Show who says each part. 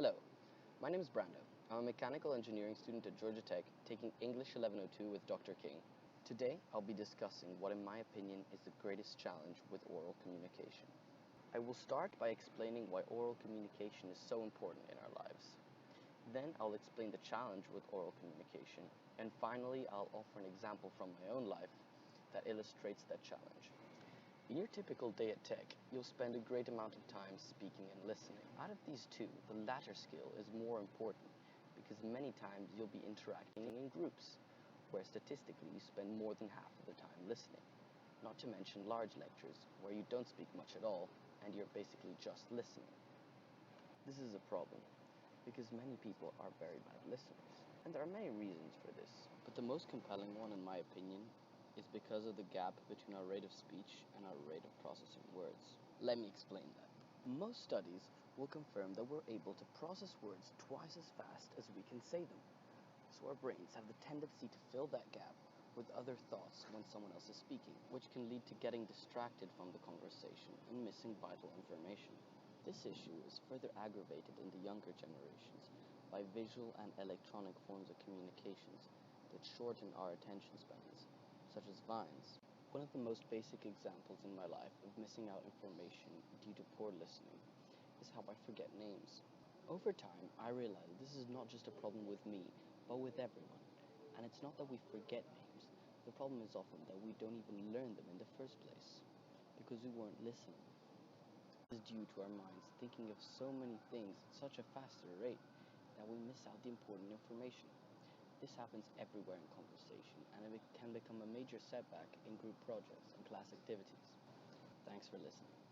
Speaker 1: Hello, my name is Brando. I'm a mechanical engineering student at Georgia Tech taking English 1102 with Dr. King. Today, I'll be discussing what in my opinion is the greatest challenge with oral communication. I will start by explaining why oral communication is so important in our lives. Then I'll explain the challenge with oral communication, and finally I'll offer an example from my own life that illustrates that challenge. In your typical day at Tech, you'll spend a great amount of time speaking and listening. Out of these two, the latter skill is more important because many times you'll be interacting in groups, where statistically you spend more than half of the time listening. Not to mention large lectures, where you don't speak much at all and you're basically just listening. This is a problem because many people are very bad listeners, and there are many reasons for this, but the most compelling one in my opinion is because of the gap between our rate of speech and our rate of processing words. Let me explain that. Most studies will confirm that we're able to process words twice as fast as we can say them. So our brains have the tendency to fill that gap with other thoughts when someone else is speaking, which can lead to getting distracted from the conversation and missing vital information. This issue is further aggravated in the younger generations by visual and electronic forms of communications that shorten our attention spans, such as vines. One of the most basic examples in my life of missing out information due to poor listening is how I forget names. Over time, I realized this is not just a problem with me, but with everyone. And it's not that we forget names. The problem is often that we don't even learn them in the first place, because we weren't listening. This is due to our minds thinking of so many things at such a faster rate that we miss out the important information. This happens everywhere in conversation, and it can become a major setback in group projects and class activities. Thanks for listening.